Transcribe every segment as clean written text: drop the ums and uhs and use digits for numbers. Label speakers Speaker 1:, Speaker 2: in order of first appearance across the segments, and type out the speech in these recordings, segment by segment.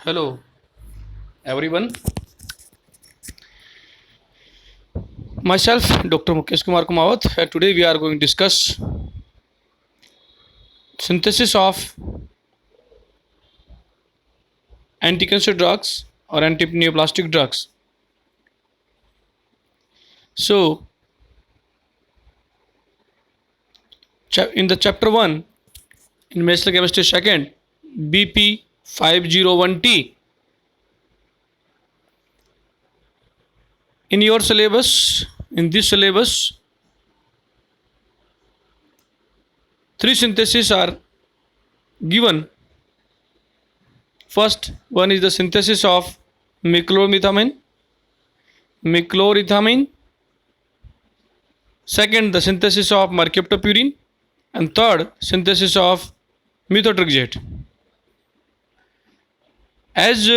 Speaker 1: Hello, everyone. Myself, Dr. Mukesh Kumar Kumawat. Today we are going to discuss synthesis of anti-cancer drugs or anti-neoplastic drugs. So, in the chapter 1, in medicinal chemistry second, BP501T. In your syllabus, in this syllabus, three syntheses are given. First one is the synthesis of miclorethamine. Second, the synthesis of mercaptopurine. And third, synthesis of methotrexate. As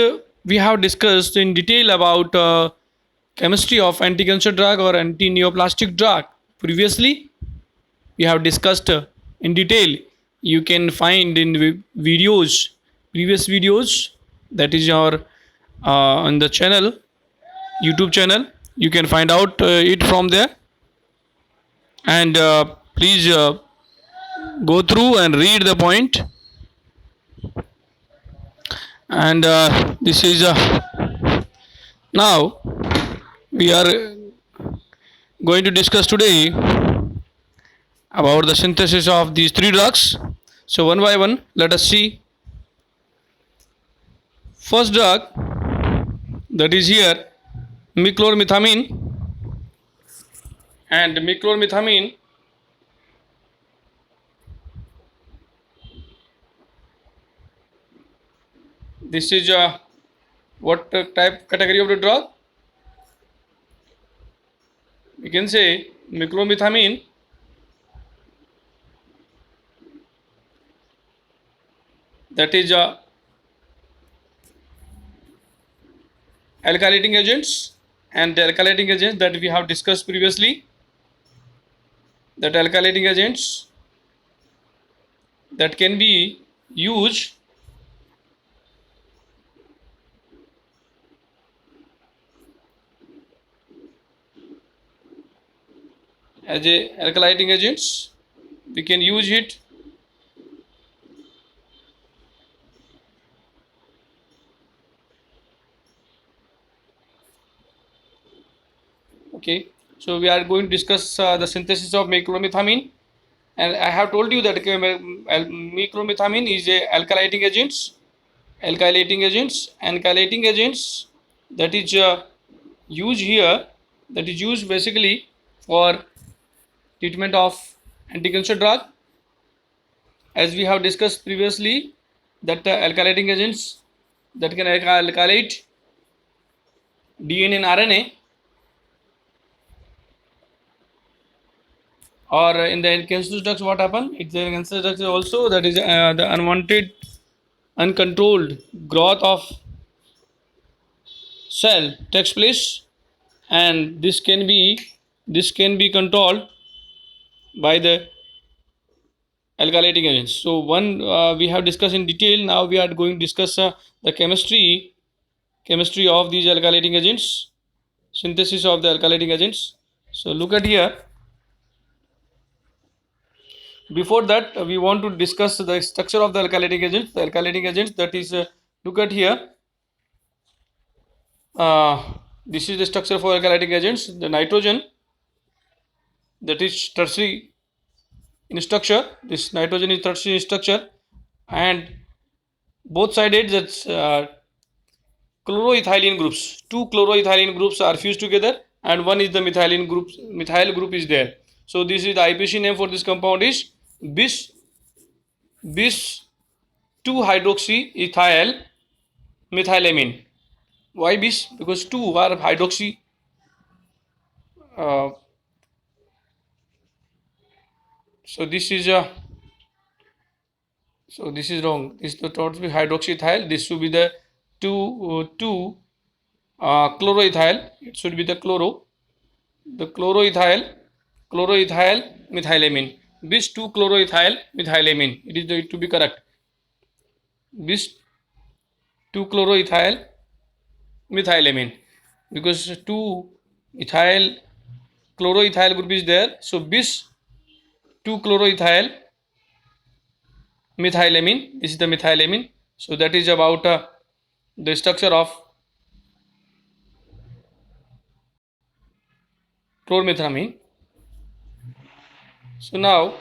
Speaker 1: we have discussed in detail about chemistry of anti-cancer drug or anti-neoplastic drug previously, we have discussed in detail. You can find in videos, previous videos, that is your on the channel, YouTube channel. You can find out it from there, and please go through and read the point. And this is now we are going to discuss today about the synthesis of these three drugs. So one by one, let us see. First drug, that is here, miclomethamine. And miclomethamine this is what type category of the drug? We can say miclomethamine that is alkylating agents, and the alkylating agents that we have discussed previously, that alkylating agents that can be used as a alkylating agents, we can use it okay. So we are going to discuss the synthesis of miclomethamine, and I have told you that miclomethamine is a alkylating agents, that is used here, that is used basically for treatment of anti-cancer drug. As we have discussed previously, that alkylating agents that can alkylate DNA and RNA, or in the cancer drugs, what happen? It's the cancer drugs also, that is the unwanted, uncontrolled growth of cell takes place, and this can be controlled by the alkylating agents. So one we have discussed in detail. Now we are going to discuss the chemistry of these alkylating agents, synthesis of the alkylating agents. So look at here. Before that, we want to discuss the structure of the alkylating agents. The alkylating agents, that is, look at here. This is the structure for alkylating agents. The nitrogen, that is tertiary in structure. This nitrogen is tertiary in structure, and both sided, that's chloroethylene groups. Two chloroethylene groups are fused together, and one is the methylene group. Methyl group is there. So this is the IPC name for this compound is bis 2 hydroxyethyl methylamine. Why bis? Because two are hydroxy. So this is wrong. This is the total hydroxyethyl. This should be the two chloroethyl. It should be the chloroethyl methylamine. Bis 2 chloroethyl methylamine. It is to be correct. Bis 2 chloroethyl methylamine, because 2 ethyl chloroethyl group is there. So bis 2 chloroethyl methylamine, this is the methylamine. So that is about the structure of chlormethamine. So now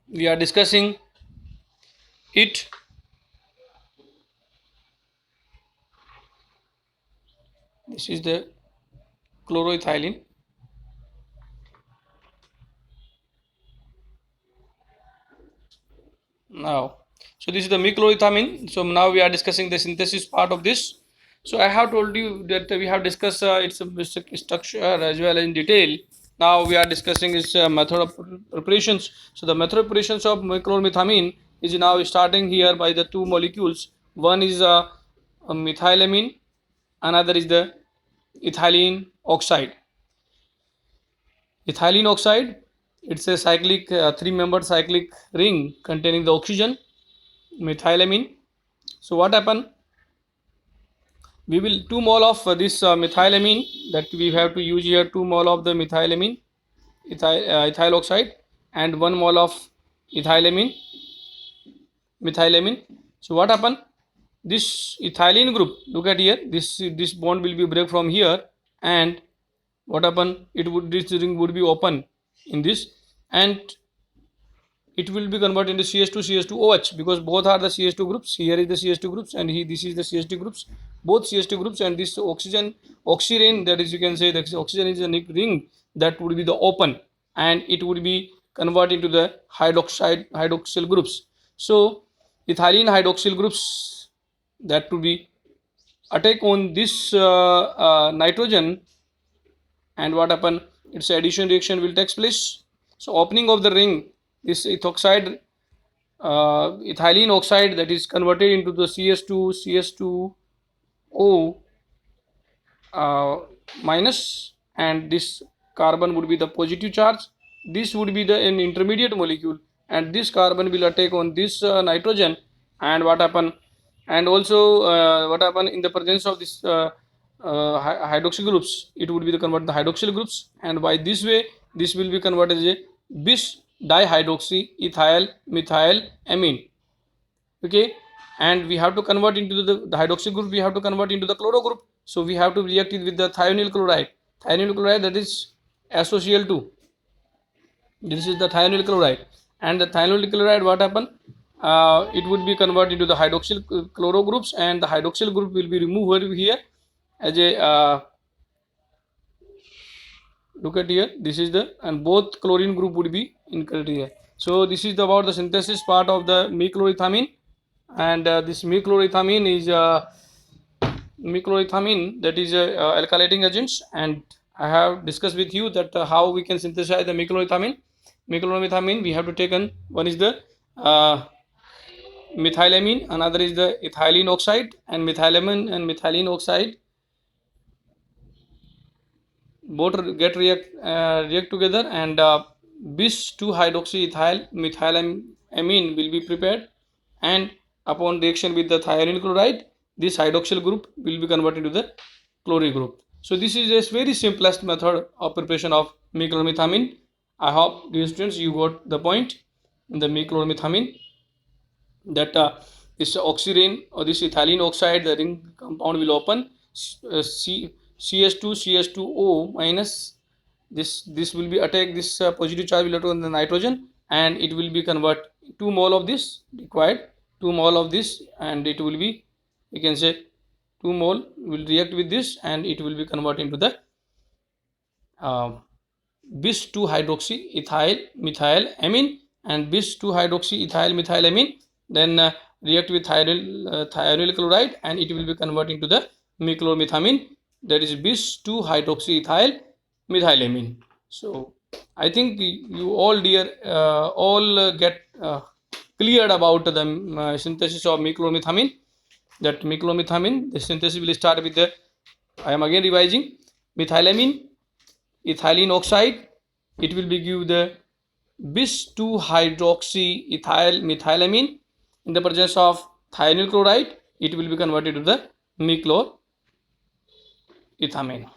Speaker 1: we are discussing it. This is the chloroethylene. Now, so this is the microethamine. So now we are discussing the synthesis part of this. So I have told you that we have discussed its structure as well in detail. Now we are discussing its method of preparations. So the method of preparations of micromethamine is now starting here by the two molecules. One is a methylamine, another is the ethylene oxide. Ethylene oxide, it's a cyclic three-membered cyclic ring containing the oxygen, methylamine. So what happen? We will 2 mole of this methylamine, that we have to use here 2 mole of the methylamine, ethyl oxide, and 1 mole of ethylamine, methylamine. So what happen? This ethylene group, look at here, this bond will be break from here, and what happen? It would, this ring would be open in this, and it will be converted into CH2 CH2OH, because both are the CH2 groups. Here is the CH2 groups, and this is the CH2 groups, both CH2 groups, and this oxygen oxygen, that is, you can say that oxygen is a ring that would be the open, and it would be converted into the hydroxyl groups. So ethylene hydroxyl groups, that would be attack on this nitrogen, and what happen? Its addition reaction will take place. So opening of the ring, this ethoxide ethylene oxide, that is converted into the CH2O minus, and this carbon would be the positive charge. This would be the an intermediate molecule, and this carbon will attack on this nitrogen, and what happen? And also what happen in the presence of this hydroxyl groups? It would be the convert the hydroxyl groups, and by this way this will be converted as a bis dihydroxy ethyl methyl amine. Okay, and we have to convert into the hydroxyl group, we have to convert into the chloro group. So we have to react it with the thionyl chloride. Thionyl chloride, that is SOCl2. This is the thionyl chloride, and the thionyl chloride, what happen? It would be converted into the hydroxyl chloro groups, and the hydroxyl group will be removed here as a look at here, this is the, and both chlorine group would be included here. So this is about the synthesis part of the microethamine, and this microethamine is microethamine, that is alkylating agents, and I have discussed with you that how we can synthesize the microethamine. Micromethamine, we have to take one is the methylamine, another is the ethylene oxide, and methylamine and methylene oxide both react together, and bis 2 hydroxyethyl methylamine will be prepared, and upon reaction with the thionyl chloride, this hydroxyl group will be converted to the chlorine group. So this is a very simplest method of preparation of micromethamine. I hope, dear students, you got the point in the micromethamine, that this oxygen or this ethylene oxide, the ring compound will open, CH2 minus, this will be attack, this positive charge will attack on the nitrogen, and it will be convert 2 mole of this required, 2 mole of this, and it will be, you can say 2 mole will react with this, and it will be converted into the bis 2 hydroxy ethyl methyl amine, and bis 2 hydroxy ethyl methyl amine then react with thionyl chloride, and it will be converted into the micromethamine, that is bis 2 hydroxy ethyl methylamine. So I think you all dear all get cleared about the synthesis of micromethamine. That micromethamine, the synthesis will start with the, I am again revising, methylamine, ethylene oxide, it will be give the bis 2 hydroxy ethyl methylamine in the presence of thionyl chloride, it will be converted to the mechloroethamine.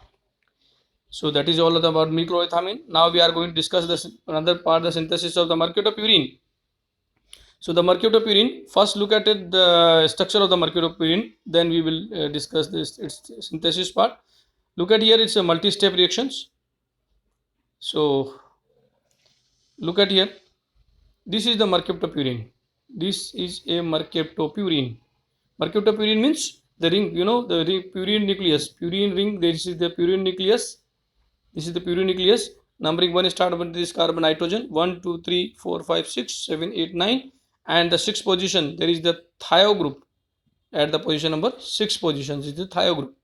Speaker 1: So that is all about mechloroethamine. Now we are going to discuss this another part, the synthesis of the mercaptopurine. So the mercaptopurine, first look at it, the structure of the mercaptopurine, then we will discuss this its synthesis part. Look at here, it's a multi-step reactions. So look at here, this is the mercaptopurine. This is a mercaptopurine. Mercaptopurine means the ring, you know, the ring, purine nucleus, purine ring. This is the purine nucleus. This is the purine nucleus. Numbering 1 start with this carbon nitrogen 1 2 3 4 5 6 7 8 9, and the sixth position there is the thio group. At the position number 6 positions is the thio group.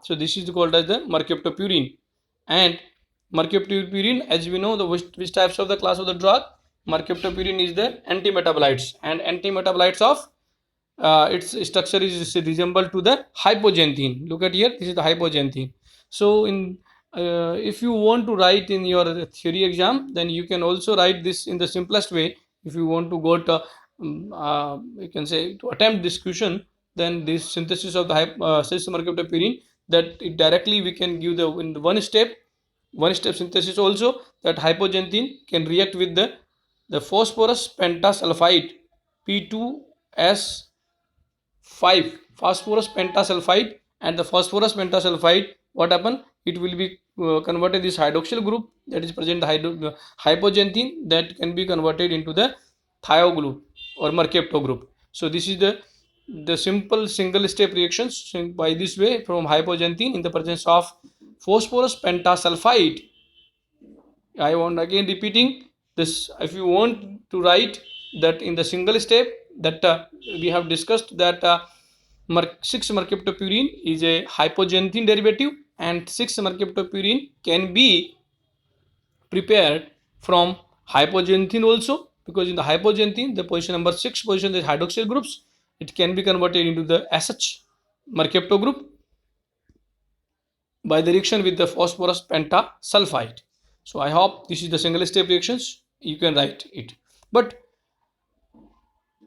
Speaker 1: So this is called as the mercaptopurine. And mercaptopurine, as we know, the which types of the class of the drug, mercaptopurine is the antimetabolites, and antimetabolites of its structure is resemble to the hypogenthine. Look at here, this is the hypogenthine. So in if you want to write in your theory exam, then you can also write this in the simplest way. If you want to go to you can say to attempt this question, then this synthesis of the cis mercaptopurine, that it directly we can give the in one step synthesis also, that hypogenthine can react with the phosphorus pentasulfide P2S 5, phosphorus pentasulfide, and the phosphorus pentasulfide, what happen, it will be converted this hydroxyl group that is present hypogenthine, that can be converted into the thio group or mercapto group. So this is the simple single step reactions by this way from hypogenthine in the presence of phosphorus pentasulfide. I want again repeating this. If you want to write that in the single step, that we have discussed that 6-mercaptopurine is a hypogenthine derivative, and 6-mercaptopurine can be prepared from hypogenthine also, because in the hypogenthine, the position number 6 position, the hydroxyl groups, it can be converted into the SH mercapto group by the reaction with the phosphorus pentasulfide. So I hope this is the single step reactions, you can write it. But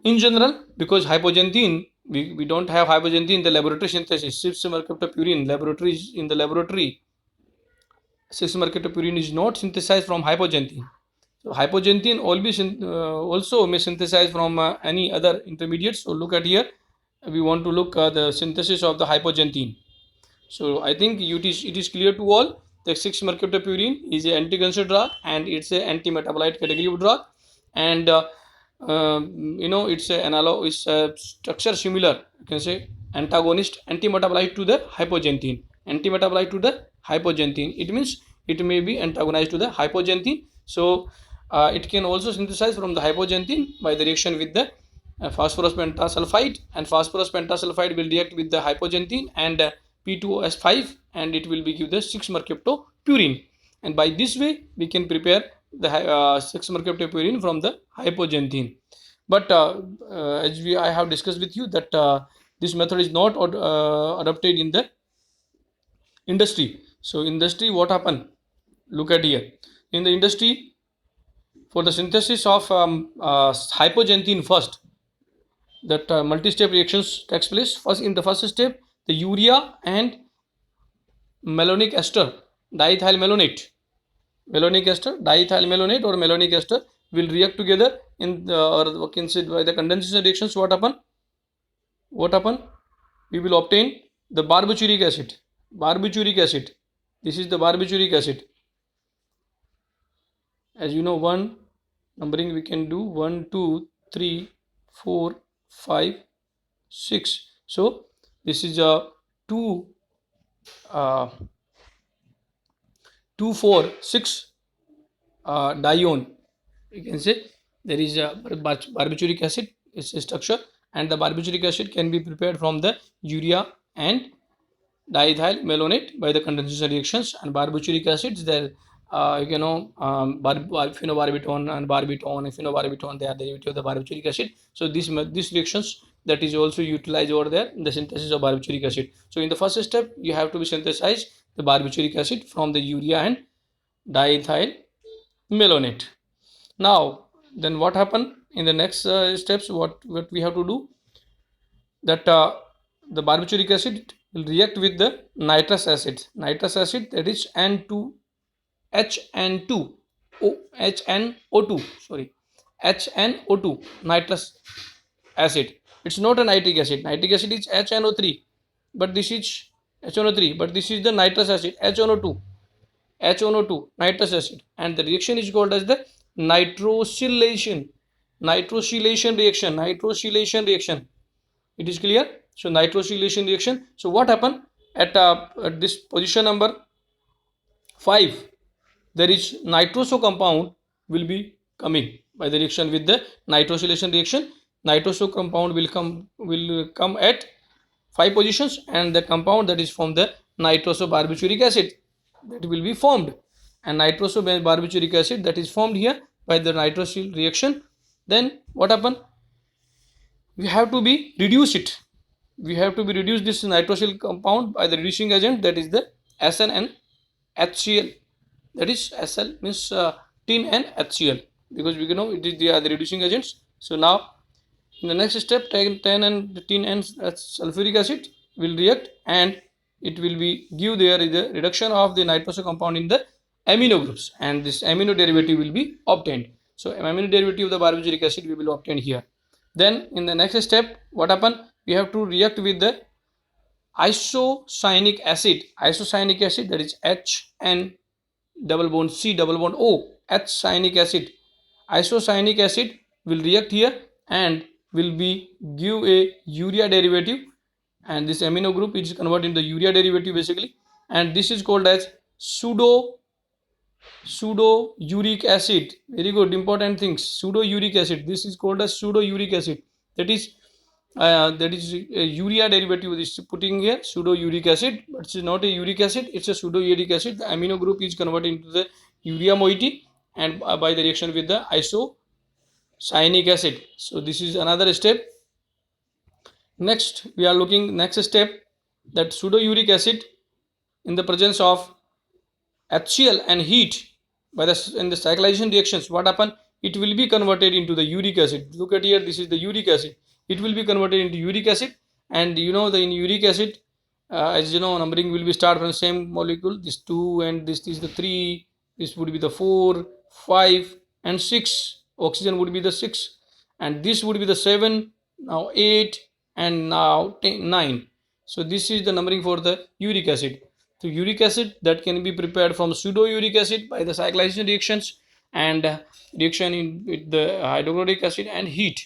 Speaker 1: in general, because hypogenthine, we don't have hypogenthine in the laboratory synthesis. 6-mercaptopurine laboratories, in the laboratory, 6-mercaptopurine is not synthesized from hypogenthine. So hypogenthine always also may synthesize from any other intermediates. So look at here, we want to look at the synthesis of the hypogenthine. So I think it is clear to all that 6-mercaptopurine is an anti-cancer drug, and it's an anti-metabolite category of drug, and you know, it's a analog, it's a structure similar, you can say antagonist, anti-metabolite to the hypogenthine, anti-metabolite to the hypogenthine. It means it may be antagonized to the hypogenthine. So it can also synthesize from the hypogenthine by the reaction with the phosphorus pentasulfide, and phosphorus pentasulfide will react with the hypogenthine and P2S5, and it will be give the 6-mercaptopurine, and by this way we can prepare the 6-mercaptopurine from the hypogenthine. But as I have discussed with you that this method is not adopted in the industry. So industry, what happen? Look at here. In the industry, for the synthesis of hypogenthine, first that multi-step reactions takes place. First, in the first step, the urea and malonic ester, diethyl malonate, malonic ester, diethyl malonate or malonic ester will react together in the, or can say by the condensation reactions. What happen? What happen? We will obtain the barbituric acid. Barbituric acid. This is the barbituric acid. As you know, one numbering we can do 1 2 3 4 5 6. So this is a 2 2 4 6 dione. You can say there is a barbituric acid is a structure, and the barbituric acid can be prepared from the urea and diethyl malonate by the condensation reactions. And barbituric acids, there you know, phenobarbital and barbital and phenobarbital, they are derivative of the barbituric acid. So these reactions that is also utilized over there in the synthesis of barbituric acid. So in the first step, you have to be synthesize the barbituric acid from the urea and diethyl malonate. Now then what happen in the next steps, what we have to do, that the barbituric acid will react with the nitrous acid. Nitrous acid, that is HN2, HNO2, sorry, HNO2, nitrous acid. It's not a nitric acid. Nitric acid is HNO3, but this is HNO3, but this is the nitrous acid, HNO2, nitrous acid, and the reaction is called as the nitrosylation reaction. It is clear? So nitrosylation reaction. So what happened at this position number 5? There is nitroso compound will be coming by the reaction with the nitrosylation reaction. Nitroso compound will come at 5 positions, and the compound that is from the nitroso barbituric acid that will be formed, and nitroso barbituric acid that is formed here by the nitrosyl reaction. Then what happen? We have to be reduce this nitrosyl compound by the reducing agent, that is the SN and HCl. That is SL means tin and HCl, because we know they are the reducing agents. So now in the next step, tin and sulfuric acid will react, and it will be give there is a reduction of the nitroso compound in the amino groups, and this amino derivative will be obtained. So amino derivative of the barbituric acid we will obtain here. Then in the next step, what happen? We have to react with the isocyanic acid, that is HN double bond C double bond O, H cyanic acid. Isocyanic acid will react here and will be give a urea derivative, and this amino group is converted into urea derivative basically, and this is called as pseudo uric acid. Very good, important things. Pseudo uric acid, this is called as pseudo uric acid. That is urea derivative is putting here, pseudo uric acid, but it's not a uric acid, it's a pseudo uric acid. The amino group is converted into the urea moiety, and by the reaction with the isocyanic acid. So this is another step. Next we are looking next step, that pseudo uric acid in the presence of HCl and heat by in the cyclization reactions, what happen? It will be converted into the uric acid. Look at here, this is the uric acid. It will be converted into uric acid, and you know the in uric acid, as you know, numbering will be start from the same molecule. This 2 and this is the 3. This would be the 4, 5, and 6. Oxygen would be the 6, and this would be the 7. Now 8, and now 10, 9. So this is the numbering for the uric acid. So uric acid that can be prepared from pseudo uric acid by the cyclization reactions and reaction with the hydrochloric acid and heat.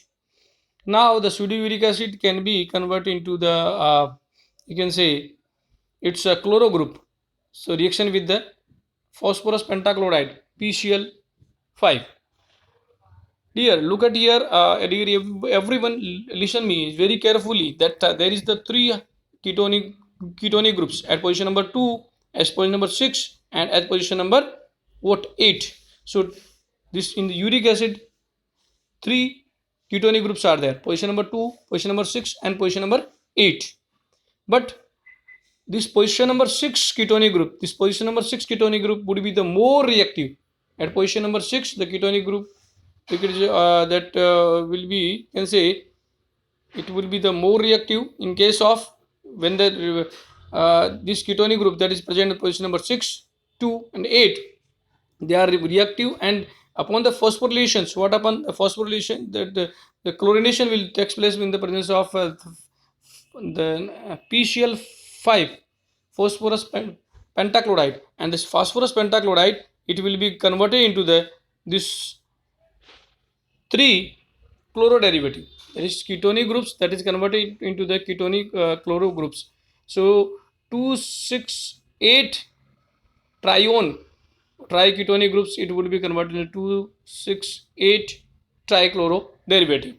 Speaker 1: Now the pseudo uric acid can be converted into the you can say it's a chloro group. So reaction with the phosphorus pentachloride PCl5. Here look at here, everyone listen me very carefully, that there is the 3 ketonic groups at position number 2, at position number 6, and at position number 8. So this in the uric acid 3 ketonic groups are there, position number 2, position number 6, and position number 8. But this position number 6 ketonic group would be the more reactive. At position number 6, the ketonic group that will be, can say, it will be the more reactive in case of when the this ketonic group that is present at position number 6, 2, and 8, they are reactive, and upon the phosphorylations, what happen? The phosphorylation, the chlorination will take place in the presence of the PCl5, phosphorus pentachloride, and this phosphorus pentachloride, it will be converted into this 3 chloro derivative, that is ketonic groups, that is converted into the ketonic chloro groups. So 2,6,8 triketonic groups, it would be converted into 2,6,8 trichloro derivative.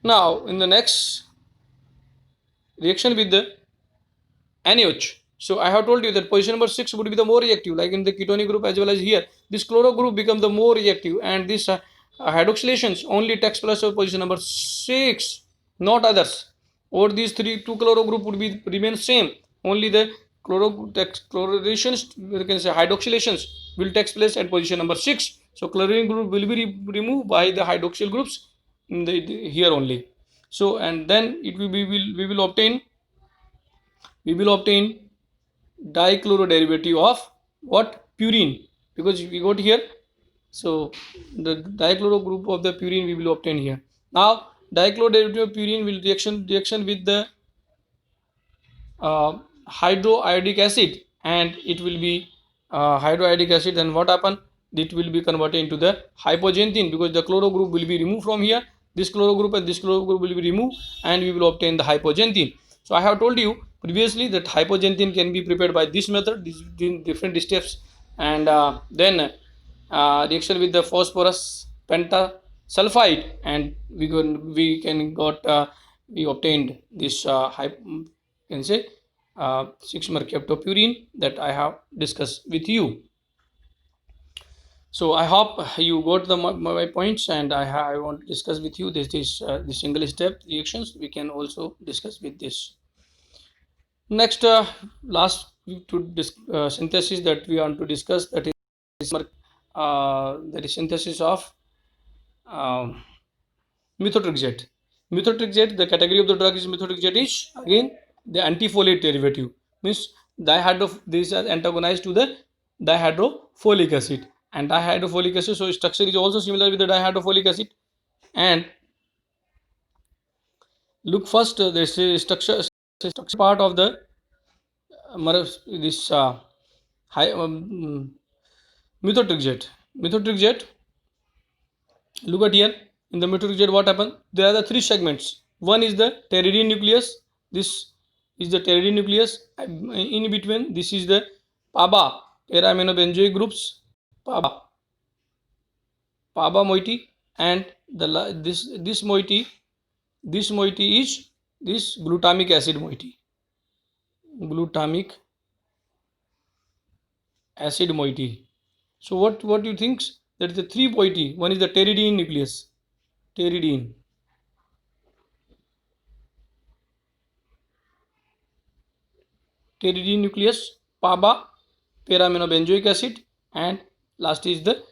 Speaker 1: Now in the next reaction with the NaOH, so I have told you that position number 6 would be the more reactive, like in the ketonic group as well as here. This chloro group becomes the more reactive, and this hydroxylations only takes place of position number 6, not others. Or these 2 chloro group would be remain same. Only the chlorinations, we can say hydroxylations, will take place at position number 6. So chlorine group will be removed by the hydroxyl groups in here only. So and then it will be we will obtain dichloro of what? Purine, because we got here. So the dichloro group of the purine we will obtain here. Now dichloro of purine will reaction with the hydroiodic acid, and it will be hydroiodic acid. Then what happen? It will be converted into the hypogenthine, because the chloro group will be removed from here. This chloro group and this chloro group will be removed, and we will obtain the hypogenthine. So I have told you previously that hypogenthine can be prepared by this method, these different steps, and then reaction with the phosphorus pentasulfide, and we obtained this can say 6-mercaptopurine that I have discussed with you. So I hope you got my points, and I want to discuss with you the single step reactions we can also discuss with this. Next, last synthesis that we want to discuss, that is synthesis of methotrexate. Methotrexate, the category of the drug is methotrexate is again the antifolate derivative. Means these are antagonized to the dihydrofolic acid, and dihydrofolic acid. So structure is also similar with the dihydrofolic acid. And look first, this is structure part of the this high methotrexate. Methotrexate. Look at here, in the methotrexate what happened? There are the three segments. One is the pteridine nucleus. This is the pteridine nucleus. In between, this is the PABA, para-aminobenzoic groups, PABA moiety, and this moiety is this glutamic acid moiety. Glutamic acid moiety. So what do you think? That is the three moiety. One is the pteridine nucleus. Pteridine nucleus, PABA, para-aminobenzoic acid, and last is the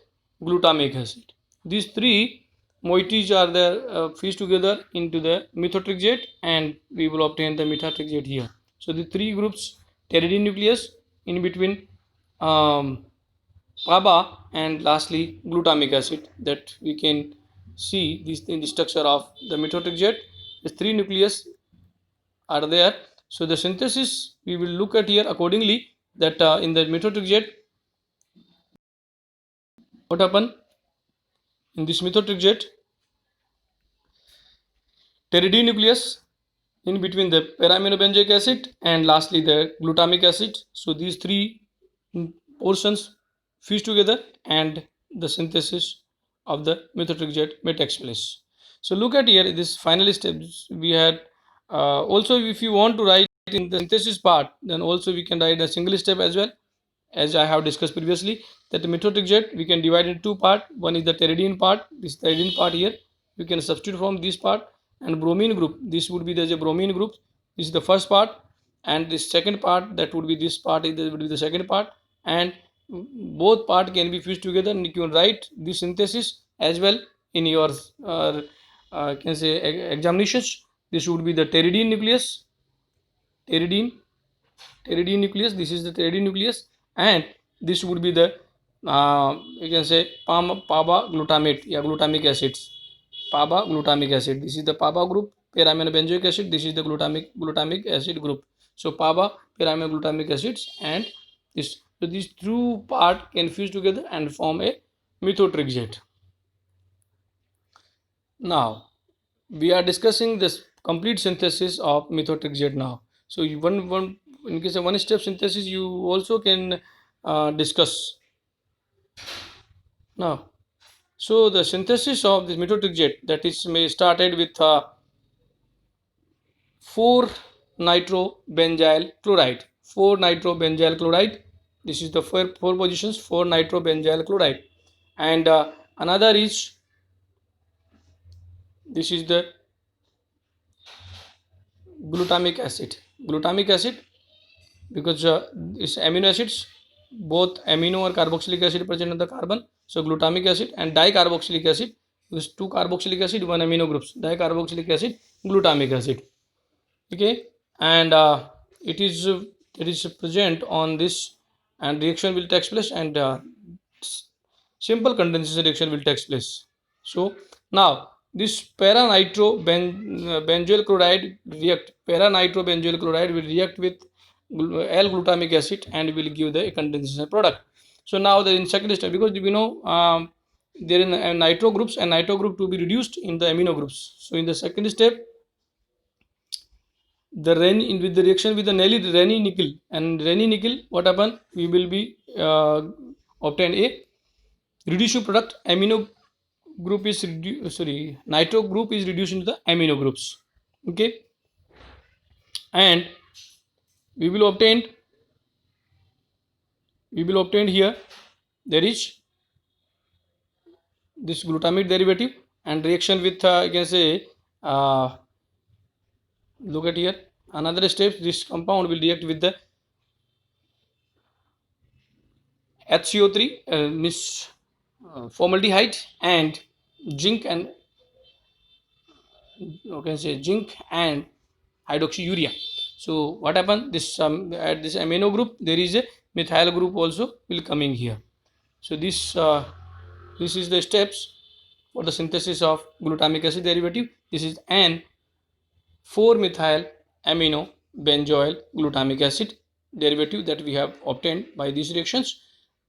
Speaker 1: glutamic acid. These three moieties are there fused together into the methotrexate, and we will obtain the methotrexate here. So the three groups: pteridine nucleus, in between PABA, and lastly glutamic acid, that we can see this in the structure of the methotrexate. The three nucleus are there. So the synthesis we will look at here accordingly, that in the methotrexate what happen? In this methotrexate, pteridine nucleus, in between the para-aminobenzoic acid, and lastly the glutamic acid. So these three portions fuse together, and the synthesis of the methotrexate may take place. So look at here, this final steps we had. Also, if you want to write in the synthesis part, then also we can write a single step as well, as I have discussed previously, that the methotrexate we can divide into two part. One is the pteridine part. This pteridine part here we can substitute from this part, and bromine group, this would be the bromine group. This is the first part, and the second part, that would be this part, would be the second part, and both part can be fused together, and you can write this synthesis as well in your can say examinations. This would be the pteridine nucleus, pteridine nucleus. This is the pteridine nucleus, and this would be the you can say PABA glutamate, glutamic acids. PABA glutamic acid. This is the PABA group, para-aminobenzoic acid. This is the glutamic acid group. So PABA, para-aminoglutamic acids, and this. So these two part can fuse together and form a methotrexate. Now we are discussing this complete synthesis of methotrexate now. So one in case of one step synthesis you also can discuss now. So the synthesis of this methotrexate, that is may started with 4-nitrobenzyl chloride. 4-nitrobenzyl chloride. This is the four positions, 4-nitrobenzyl chloride, and another is, this is the glutamic acid. Glutamic acid, because it's amino acids, both amino or carboxylic acid present in the carbon. So glutamic acid, and dicarboxylic acid, because two carboxylic acid, one amino groups, dicarboxylic acid, glutamic acid. Okay, and it is present on this, and reaction will take place, and simple condensation reaction will take place. So now this benzoyl chloride react, benzoyl chloride will react with L-glutamic acid and will give the condensation product. So now the in second step, because we know there is nitro groups and nitro group to be reduced in the amino groups. So in the second step, the with the reaction with the Raney nickel, and Raney nickel, what happen, we will be obtain a reduced product. Amino group is nitro group is reduced into the amino groups. Okay, and we will obtain here, there is this glutamate derivative, and reaction with you can say look at here, another step, this compound will react with the HCO3 means formaldehyde and zinc, and you can say zinc and hydroxyurea. So what happen, this at this amino group there is a methyl group also will coming here. So this is the steps for the synthesis of glutamic acid derivative. This is an 4-methyl amino benzoyl glutamic acid derivative that we have obtained by these reactions.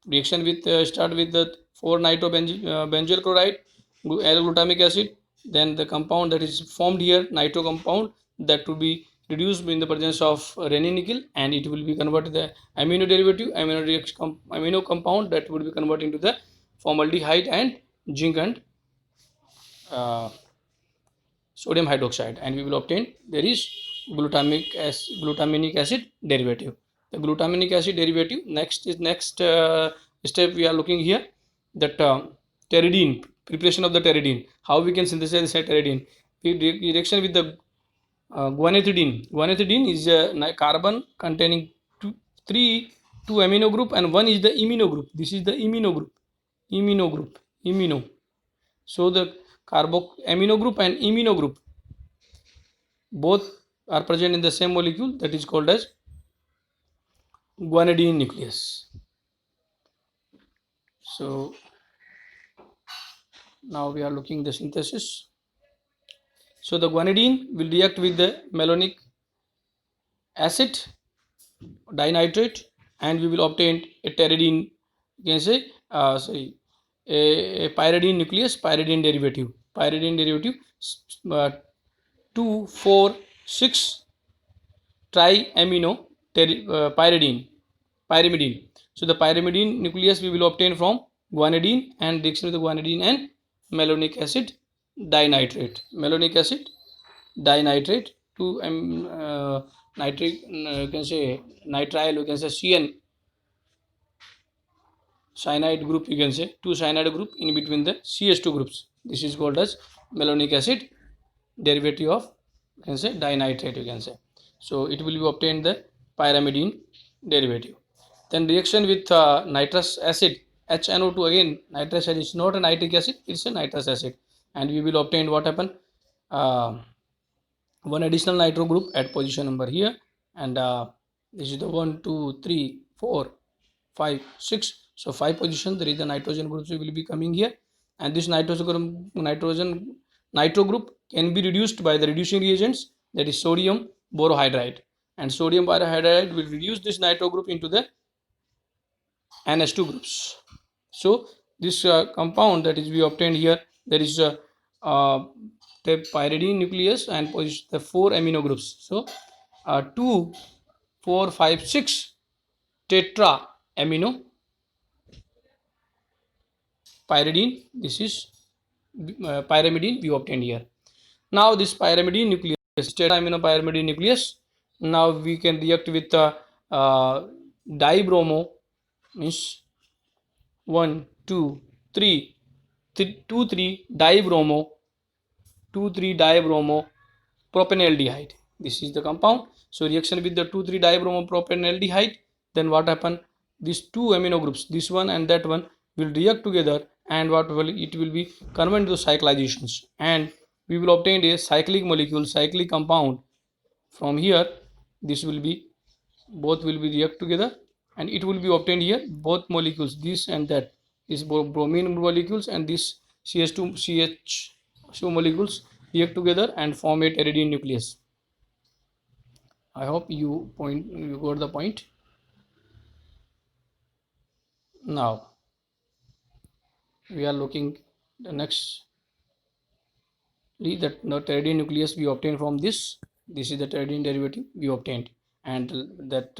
Speaker 1: Reaction with start with the 4-nitro benzoyl chloride, L-glutamic acid, then the compound that is formed here, nitro compound, that will be reduced in the presence of Raney nickel, and it will be converted the amino derivative, amino compound, that would be converted into the formaldehyde and zinc and uh, sodium hydroxide, and we will obtain there is glutaminic acid derivative. The glutaminic acid derivative, next step we are looking here, that pteridine, preparation of the pteridine, how we can synthesize the pteridine. Reaction with the guanethidine. Guanethidine is a carbon containing two amino group, and one is the imino group. This is the imino group. So the amino group and imino group both are present in the same molecule, that is called as guanidine nucleus. So now we are looking the synthesis. So the guanidine will react with the malonic acid dinitrate, and we will obtain a pteridine, you can say a pyridine nucleus, pyridine derivative 2,4,6 triamino pyrimidine. So the pyrimidine nucleus we will obtain from guanidine, and reaction with the guanidine and malonic acid dinitrate, to nitric, you can say nitrile, you can say CN cyanide group, you can say two cyanide group in between the CH2 groups. This is called as malonic acid derivative of, you can say, dinitrate, you can say. So it will be obtained the pyrimidine derivative. Then reaction with nitrous acid, HNO2, again nitrous acid is not a nitric acid, it's a nitrous acid, and we will obtain what happen, one additional nitro group at position number here, and this is the 1 2 3 4 5 6, so 5 position there is the nitrogen groups will be coming here, and this nitro group can be reduced by the reducing reagents, that is sodium borohydride, and sodium borohydride will reduce this nitro group into the NH2 groups. So this compound that is we obtained here, there is the pyridine nucleus and the 4 amino groups. So 2 4 5 6 tetra amino pyridine, this is pyrimidine we obtained here. Now this pyrimidine nucleus, tetra amino pyrimidine nucleus, now we can react with dibromo, means 1 2 3 2 3 dibromo propanaldehyde. This is the compound. So reaction with the 2,3 dibromo propanaldehyde, then what happen, these two amino groups, this one and that one, will react together, and what will it will be converted to cyclizations, and we will obtain a cyclic molecule, cyclic compound. From here, this will be, both will be react together, and it will be obtained here, both molecules, this and that, is bromine molecules and this CH2 CH2 molecules react together and form a pteridine nucleus. I hope you got the point. Now we are looking the next, that the pteridine nucleus we obtained from this is the pteridine derivative we obtained, and that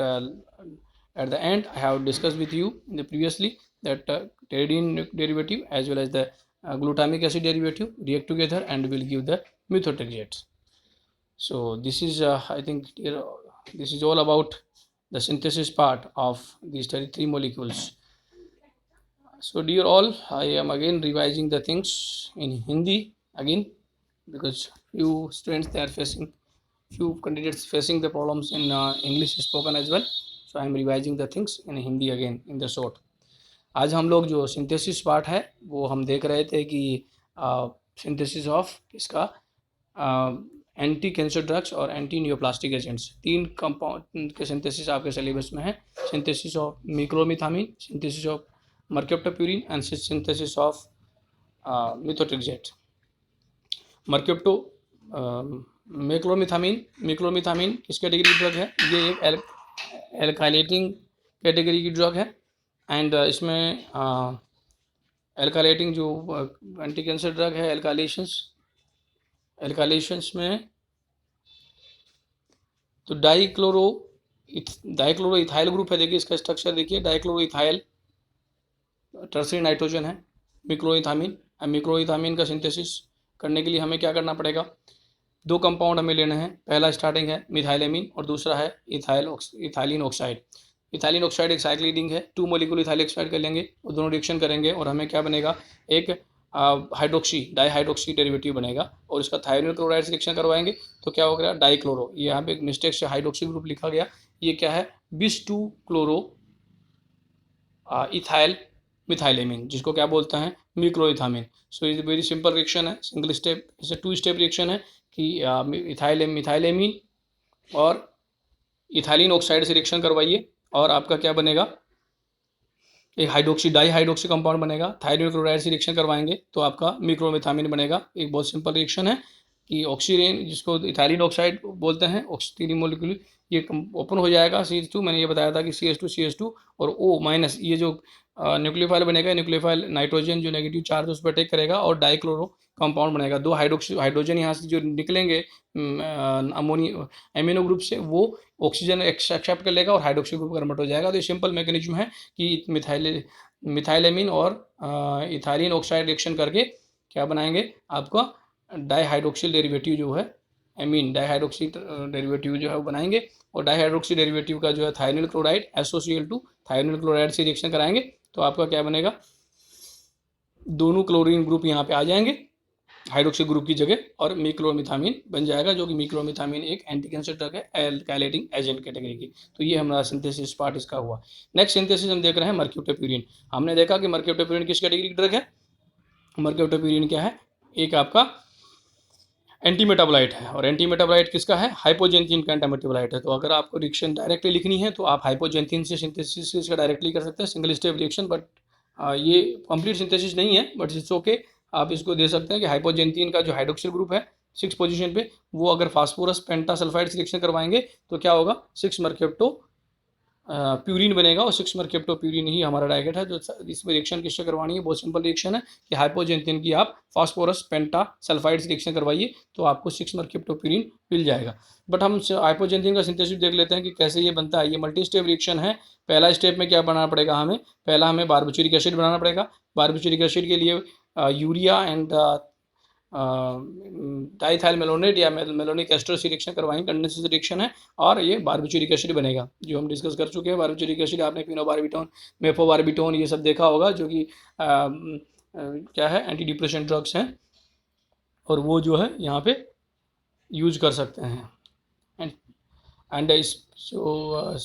Speaker 1: at the end I have discussed with you in the previously that pteridine derivative as well as the glutamic acid derivative react together and will give the methotrexate. So this is I think this is all about the synthesis part of these 33 molecules. So dear all, I am again revising the things in Hindi again, because few students, they are facing, few candidates facing the problems in English spoken as well. So I am revising the things in Hindi again in the short. आज हम लोग जो synthesis part है वो हम देख रहे थे कि सिंथेसिस ऑफ इसका एंटी कैंसर ड्रग्स और एंटी नियोप्लास्टिक एजेंट्स, 3 कंपाउंड के सिंथेसिस आपके सिलेबस में है. Synthesis of mechlorethamine, synthesis of mercaptopurine and synthesis of methotrexate. मर्क्योप्टो मिक्लोमिथामिन किस कैटेगरी की ड्रग है? ये एक एल्काइलेटिंग कैटेगरी की ड्रग है. एंड इसमें एल्काइलेटिंग जो एंटी कैंसर ड्रग है, एल्काइलेशंस में तो डाइक्लोरो इथाइल ग्रुप है. देखिए इसका स्ट्रक्चर देखिए, डाइक्लोरो इथाइल टर्सरी नाइट्रोजन है मिक्लोइथामिन. मिक्लोइथामिन का सिंथेसिस करने के लिए हमें क्या करना पड़ेगा? 2 कंपाउंड हमें लेना है. पहला स्टार्टिंग है मिथाइलेमिन और दूसरा है इथाइलिन ऑक्साइड. इथाइलिन ऑक्साइड एक साइक्लिक रिंग है, 2 मोलिकुल इथाइल ऑक्साइड कर लेंगे, वो दोनों रिएक्शन करेंगे और हमें क्या बनेगा? एक डाईहाइड्रोक्सी डेरिवेटिव बनेगा. और इसका थायरोनिल क्लोराइड से रिएक्शन करवाएंगे तो क्या होगा? डाइक्लोरो. ये यहाँ पे एक मिस्टेक से हाइड्रोक्सी ग्रुप लिखा गया, ये क्या है? बिस 2 क्लोरो इथाइल मिथाइलेमिन, जिसको क्या बोलते हैं? मिक्लोइथामिन. सो ये वेरी सिंपल रिएक्शन है, सिंगल स्टेप, इसे 2 स्टेप रिएक्शन है कि मिथाइलेमिन और इथाइलिन ऑक्साइड से रिएक्शन करवाइए और आपका क्या बनेगा? एक डाईहाइड्रोक्सी कंपाउंड बनेगा. थायरोनिल क्लोराइड से रिएक्शन करवाएंगे तो आपका मिक्रोमिथामिन बनेगा. एक बहुत सिंपल रिएक्शन है कि ऑक्सीरेन, जिसको इथाइलिन ऑक्साइड बोलते हैं, ऑक्सीजन मोलिक्यूल, ये ओपन हो जाएगा CH2. मैंने ये बताया था कि CH2 और O- ये जो न्यूक्लियोफाइल बनेगा, न्यूक्लियोफाइल नाइट्रोजन जो नेगेटिव चार्ज उस पर अटैक करेगा और डाइक्लोरो कंपाउंड बनेगा. 2 हाइड्रोजन यहाँ से जो निकलेंगे एमिनो ग्रुप से, वो ऑक्सीजन एक्सेप्ट कर लेगा और हाइड्रोक्सी ग्रुप कन्वर्ट हो जाएगा. तो ये सिंपल मैकेनिज्म है कि मिथाइलेमिन और इथाइलिन ऑक्साइड रिएक्शन करके क्या बनाएंगे? आपका डाईहाइड्रोक्सिल डेरिवेटिव जो है, एमीन डाईहाइड्रोक्सी डेरिवेटिव जो है वो बनाएंगे. और डाईहाइड्रोक्सी डेरिवेटिव का जो है थायरोनिल क्लोराइड SOCl2 थायरोनिल क्लोराइड से रिएक्शन कराएंगे तो आपका क्या बनेगा? दोनों क्लोरीन ग्रुप यहाँ पे आ जाएंगे हाइड्रोक्सी ग्रुप की जगह और मिक्लोमिथामिन बन जाएगा, जो कि मिक्लोमिथामिन एक एंटी कैंसर ड्रग है, एल्काइलेटिंग एजेंट कैटेगरी की. तो ये हमारा सिंथेसिस पार्ट इसका हुआ. नेक्स्ट सिंथेसिस हम देख रहे हैं मर्क्योप्टोप्यूरिन. हमने देखा कि मर्क्योप्टोप्यूरिन किस कैटेगरी की ड्रग है? मर्क्योप्टोप्यूरिन क्या है? एक आपका एंटी मेटाबोलाइट है. और एंटी मेटाबोलाइट किसका है? हाइपोजेंथिन का एंटी मेटाबोलाइट है. तो अगर आपको रिएक्शन डायरेक्टली लिखनी है तो आप हाइपोजेंथिन से सिंथेसिस इसका डायरेक्टली कर सकते हैं, सिंगल स्टेप रिएक्शन. बट ये कंप्लीट सिंथेसिस नहीं है, बट इट्स ओके. आप इसको दे सकते हैं कि हाइपोजेंथिन का जो हाइड्रोक्सिल ग्रुप है 6 पोजीशन पे, वो अगर फास्फोरस पेंटासल्फाइड से रिएक्शन करवाएंगे तो क्या होगा? 6 मर्क्योप्टो प्यूरिन बनेगा. और 6 मर्क्योप्टोप्यूरिन ही हमारा टारगेट है. जो इसमें रिएक्शन किससे करवानी है? बहुत सिंपल रिएक्शन है कि हाइपोजेंथिन की आप फास्फोरस पेंटासल्फाइड से रिएक्शन करवाइए तो आपको 6 मर्क्योप्टोप्यूरिन मिल जाएगा. बट हम हाइपोजेंथिन का सिंथेसिस देख लेते हैं कि कैसे ये बनता है. ये मल्टी स्टेप रिएक्शन है. पहला स्टेप में क्या बनाना पड़ेगा हमें? पहला हमें बारबिटूरिक एसिड बनाना पड़ेगा. बारबिटूरिक एसिड के लिए यूरिया एंड डाइथाइल मेलोनेट या मेलोनिक एस्टर से रिएक्शन करवाएंगे. कंडेंसेशन रिएक्शन है और ये बारबिटूरिक एसिड बनेगा, जो हम डिस्कस कर चुके हैं. बारबिटूरिक एसिड आपने फिनोबारबिटोन, मेफोबारबिटोन ये सब देखा होगा, जो कि क्या है? एंटी डिप्रेशन ड्रग्स हैं और वो जो है यहाँ पे यूज कर सकते हैं. एंड इस जो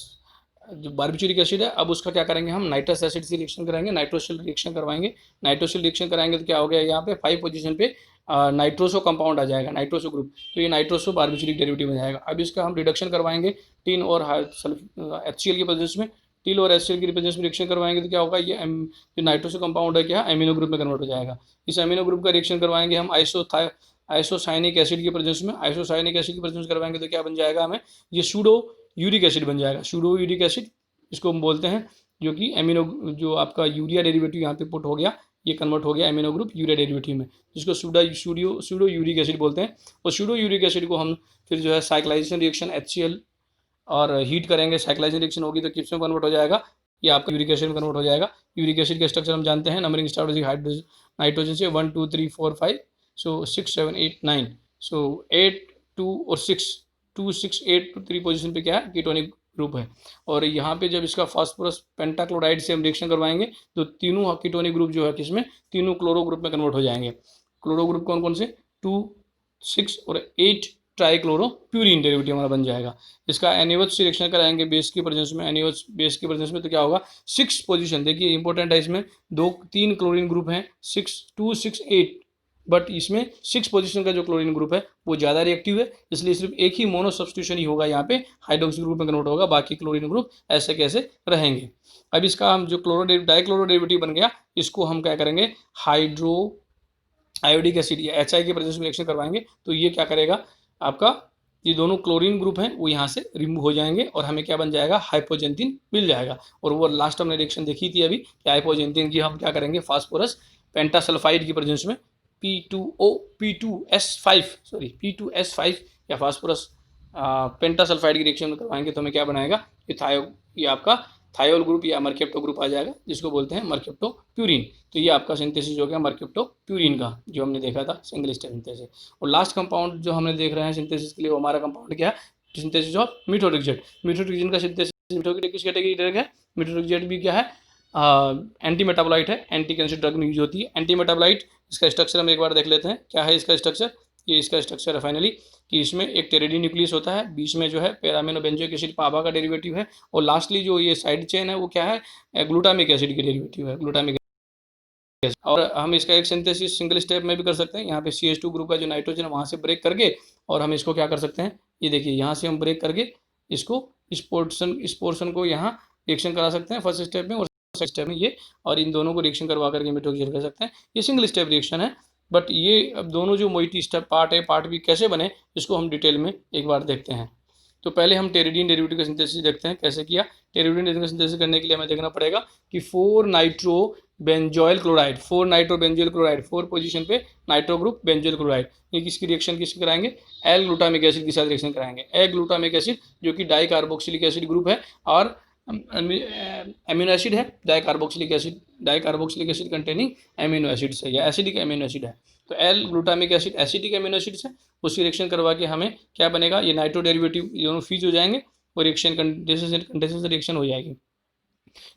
Speaker 1: जो बारबिचुलिक एसिड है, अब उसका क्या करेंगे हम, नाइट्रस एसिड से रिएक्शन कराएंगे, नाइट्रोसिल रिएक्शन करवाएंगे। नाइट्रोसिल रिएक्शन कराएंगे तो क्या हो गया, यहाँ पे 5 पोजीशन पे नाइट्रोसो कंपाउंड आ जाएगा, नाइट्रोसो ग्रुप, तो ये नाइट्रोसो बारबिचुलिक डेरिवेटिव बन जाएगा। अब इसका हम रिडक्शन करवाएंगे टिन और HCl की प्रेजेंस में, टिल और HCl की प्रेजेंस में रिएक्शन करवाएंगे तो क्या होगा, ये जो नाइट्रोसो कंपाउंड है क्या, एमिनो ग्रुप में कन्वर्ट हो जाएगा। इस एमिनो ग्रुप का रिएक्शन करवाएंगे हम आइसोसाइनिक एसिड की प्रेजेंस में, आइसोसाइनिक एसिड की प्रेजेंस करवाएंगे तो क्या बन जाएगा हमें, ये सूडो यूरिक एसिड बन जाएगा, सूडो यूरिक एसिड इसको हम बोलते हैं, जो कि एमिनो, जो आपका यूरिया डेरिवेटिव यहाँ पे पुट हो गया, ये कन्वर्ट हो गया एमिनो ग्रुप यूरिया डेरिवेटिव में, जिसको सूडो यूरिक एसिड बोलते हैं। और सूडो यूरिक एसिड को हम फिर जो है साइक्लाइजेशन रिएक्शन HCl और हीट करेंगे, साइक्लाइजेशन रिएक्शन होगी तो किस में कन्वर्ट हो जाएगा, ये आपका यूरिक एसिड में कन्वर्ट हो जाएगा। यूरिक एसिड का स्ट्रक्चर हम जानते हैं, नंबरिंग स्टार्ट होगी हाइड्रोजन नाइट्रोजन से 1 2 3 4 5, सो 6 7 8 9, सो 8 2 और 6, 2 6 8 3 पोजीशन पे क्या है, कीटोनिक ग्रुप है। और यहाँ पे जब इसका फास्फोरस पेंटाक्लोराइड से हम रिएक्शन करवाएंगे तो तीनों कीटोनिक ग्रुप जो है किसमें, तीनों क्लोरो ग्रुप में कन्वर्ट हो जाएंगे। क्लोरो ग्रुप कौन कौन से, 2 6 और 8 ट्राइक्लोरोप्यूरिन डेरिवेटिव हमारा बन जाएगा। इसका एनएच से रिएक्शन कराएंगे बेस की प्रेजेंस में, एनएच बेस की प्रेजेंस में तो क्या होगा, 6 पोजीशन, देखिए इंपॉर्टेंट है, इसमें 3 क्लोरीन ग्रुप हैं, 6 2 6 8, बट इसमें 6 पोजीशन का जो क्लोरीन ग्रुप है वो ज़्यादा रिएक्टिव है, इसलिए सिर्फ एक ही मोनो सब्स्टिट्यूशन ही होगा, यहाँ पे हाइड्रोक्सी ग्रुप में कन्वर्ट होगा, बाकी क्लोरीन ग्रुप ऐसे कैसे रहेंगे। अब इसका हम जो डाइक्लोरो डेरिवेटिव बन गया, इसको हम क्या करेंगे, हाइड्रो आयोडिक एसिड या HI के प्रेजेंस में रिएक्शन करवाएंगे तो ये क्या करेगा, आपका ये दोनों क्लोरीन ग्रुप हैं वो यहाँ से रिमूव हो जाएंगे और हमें क्या बन जाएगा, हाइपोजेंथिन मिल जाएगा। और वो लास्ट हमने रिएक्शन देखी थी अभी कि हाइपोजेंथिन की हम क्या करेंगे, फास्फोरस पेंटासल्फाइड की प्रेजेंस में P2S5 या फास्फोरस पेंटासल्फाइड की रिएक्शन करवाएंगे तो हमें क्या बनाएगा, ये आपका थायोल ग्रुप या मर्केप्टो ग्रुप आ जाएगा, जिसको बोलते हैं मर्केप्टोप्यूरिन। तो ये आपका सिंथेसिस हो गया मर्केप्टोप्यूरिन का, जो हमने देखा था सिंगल स्टेप सिंथेसिस। और लास्ट कंपाउंड जो हमने देख रहे हैं सिंथेसिस के लिए, वो हमारा कंपाउंड क्या है, सिंथेसिस ऑफ मिथोट्रिक्सेट। मिथोट्रिक्सिन का सिंथेसिस किस कैटेगरी ड्रग है, मिथोट्रिक्सेट भी क्या है, एंटी मेटाबोलाइट है, एंटी कैंसर ड्रग में यूज होती है। एंटी मेटाबोलाइट, इसका स्ट्रक्चर हम एक बार देख लेते हैं, क्या है इसका स्ट्रक्चर, ये इसका स्ट्रक्चर है फाइनली, कि इसमें एक टेरेडी न्यूक्लियस होता है, बीच में जो है पैरामिनो बेंजोइक एसिड पाबा का डेरिवेटिव है, और लास्टली जो ये साइड चेन है वो क्या है, ग्लूटामिक एसिड की डेरिवेटिव है, ग्लूटामिक एसिड। और हम इसका एक सिंथेसिस सिंगल स्टेप में भी कर सकते हैं, यहाँ पे CH2 ग्रुप का जो नाइट्रोजन है वहाँ से ब्रेक करके, और हम इसको क्या कर सकते हैं, ये देखिए यहाँ से हम ब्रेक करके इसको इस पोर्शन को यहाँ रिएक्शन करा सकते हैं फर्स्ट स्टेप में, और सेकंड स्टेप में ये, और इन दोनों को रिएक्शन करवा करके मिथोक्सिलेट कर सकते हैं। ये सिंगल स्टेप रिएक्शन है, बट ये अब दोनों जो मोइटी स्टेप पार्ट है पार्ट भी कैसे बने, इसको हम डिटेल में एक बार देखते हैं। तो पहले हम टेरिडीन डेरिवेटिव का सिंथेसिस देखते हैं कैसे किया। टेरिडीन डेरिवेटिव का सिंथेसिस करने के लिए हमें देखना पड़ेगा कि 4 nitro benzoyl chloride, 4 nitro benzoyl chloride, 4 position पे नाइट्रो ग्रुप बेंजोइल क्लोराइड, ये किसकी रिएक्शन किसकी कराएंगे, एल ग्लूटामिक एसिड के साथ रिएक्शन कराएंगे। एल ग्लूटामिक एसिड जो कि डाई कार्बोक्सिलिक एसिड ग्रुप है और एमिनो एसिड है, di carboxylic acid containing amino acids है या एसिडिक एमिनो एसिड है। तो L glutamic acid acidic amino acids है, उसकी रिएक्शन करवा के हमें क्या बनेगा, ये नाइट्रो डेरिवेटिव दोनों फ्रीज हो जाएंगे और रिएक्शन कंडेंसेशन रिएक्शन हो जाएगी।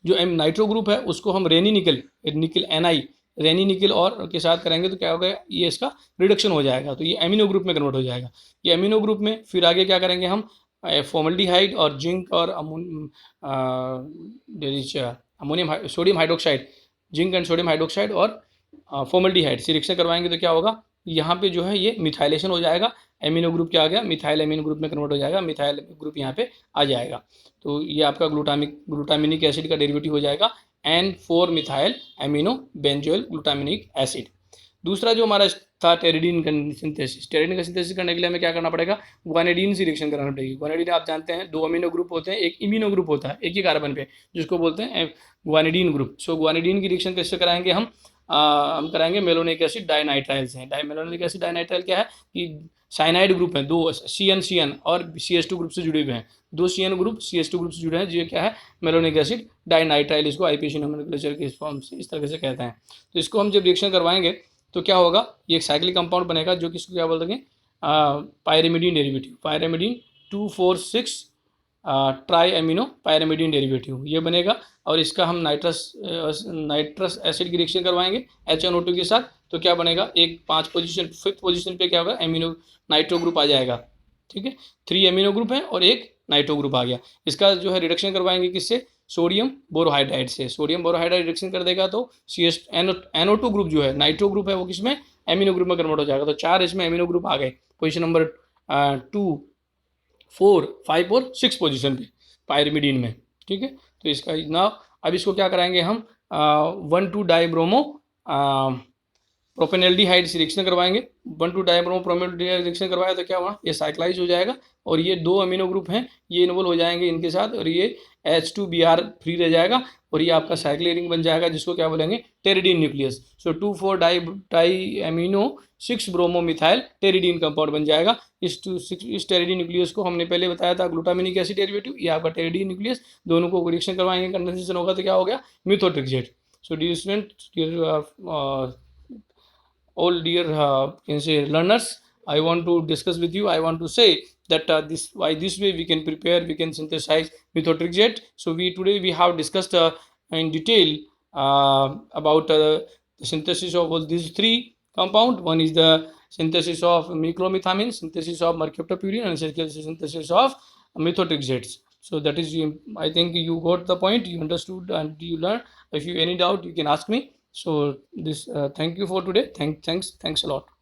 Speaker 1: जो नाइट्रो ग्रुप है उसको हम रेनी निकल NI रेनी निकल और के साथ करेंगे तो क्या होगा, ये इसका रिडक्शन हो जाएगा, तो ये एमिनो ग्रुप में कन्वर्ट हो जाएगा। ये एमिनो ग्रुप में फिर आगे क्या करेंगे हम, फॉर्मल्डिहाइड और जिंक और ammonium sodium hydroxide, zinc and sodium hydroxide और फॉर्मल्डिहाइड से रिएक्शन करवाएंगे तो क्या होगा, यहाँ पे जो है ये मिथाइलेशन हो जाएगा, एमिनो ग्रुप क्या आ गया, मिथाइल एमिनो ग्रुप में कन्वर्ट हो जाएगा, मिथाइल ग्रुप यहाँ पे आ जाएगा। तो ये आपका ग्लूटामिनिक एसिड का डेरिवेटिव हो जाएगा N4 methyl amino benzoyl glutamic acid. दूसरा जो हमारा था टेरिडीन का सिंथेसिस, टेरिडीन का सिंथेसिस करने के लिए हमें क्या करना पड़ेगा, ग्वानिडीन से रिएक्शन कराना पड़ेगी। ग्वानिडीन आप जानते हैं 2 अमीनो ग्रुप होते हैं, एक इमिनो ग्रुप होता है एक ही कार्बन पे, जिसको बोलते हैं ग्वानिडीन ग्रुप। सो ग्वानिडीन की रिएक्शन कैसे कराएंगे हम कराएंगे मेलोनिक एसिड डाइनाइट्राइल से। मेलोनिक एसिड डाइनाइट्राइल क्या है कि साइनाइड ग्रुप हैं, 2 CN और CH2 ग्रुप से जुड़े हुए हैं, 2 CN ग्रुप CH2 ग्रुप से जुड़े हैं, जो क्या है मेलोनिक एसिड डाइनाइट्राइल, इसको IPC नोमेनक्लेचर के फॉर्म से इस तरह से कहते हैं। तो इसको हम जब रिएक्शन करवाएंगे तो क्या होगा, ये एक साइक्लिक कंपाउंड बनेगा जो कि इसको क्या बोलते हैं, पायरेमिडीन डेरिवेटिव, पायरेमिडीन 2,4,6 ट्राई एमिनो पायरेमिडीन डेरिवेटिव ये बनेगा। और इसका हम नाइट्रस एसिड की रिएक्शन करवाएंगे HNO2 के साथ, तो क्या बनेगा, एक 5th पोजीशन पे क्या होगा, एमिनो नाइट्रो ग्रुप आ जाएगा, ठीक है। 3 एमिनो ग्रुप है और एक नाइट्रो ग्रुप आ गया। इसका जो है रिडक्शन करवाएंगे किससे, सोडियम बोरोहाइड्राइड से। सोडियम बोरोहाइड्राइड रिडक्शन कर देगा तो सी एस NO2 ग्रुप जो है नाइट्रो ग्रुप है वो किसमें, एमिनो ग्रुप में कन्वर्ट हो जाएगा। तो 4 इसमें एमिनो ग्रुप आ गए पोजीशन नंबर 2, 4, 5 और 6 पोजीशन पे पायरिमिडीन में। ठीक है, तो इसका ना अब इसको क्या कराएंगे हम, 1,2 डाइब्रोमो प्रोपेनल्डिहाइड से रिएक्शन करवाएंगे। 1,2 डाइब्रोमो प्रोपेनल्डिहाइड रिएक्शन करवाया तो क्या हुआ, ये साइक्लाइज हो जाएगा और ये 2 अमीनो ग्रुप हैं ये इन्वॉल्व हो जाएंगे इनके साथ, और ये H2Br फ्री रह जाएगा और ये आपका साइक्लिक रिंग बन जाएगा जिसको क्या बोलेंगे, pteridine nucleus. So 2,4 di amino 6 bromo methyl pteridine compound बन जाएगा। इस टेरिडीन न्यूक्लियस को हमने पहले बताया था ग्लूटामिनिक एसिड डेरिवेटिव, ये आपका टेरिडीन न्यूक्लियस, दोनों को रिएक्शन करवाएंगे, कंडेंसेशन होगा तो क्या हो गया, methotrexate. So dear student, all dear can say learners, I want to discuss with you, I want to say that this way we can prepare, we can synthesize methotrexate. So we have discussed in detail about the synthesis of all these 3 compound. One is the synthesis of meclomethamine, synthesis of mercaptopurine, and synthesis of methotrexates. So that is, I think you got the point, you understood and you learned. If you any doubt you can ask me. So this thank you for today. Thanks a lot.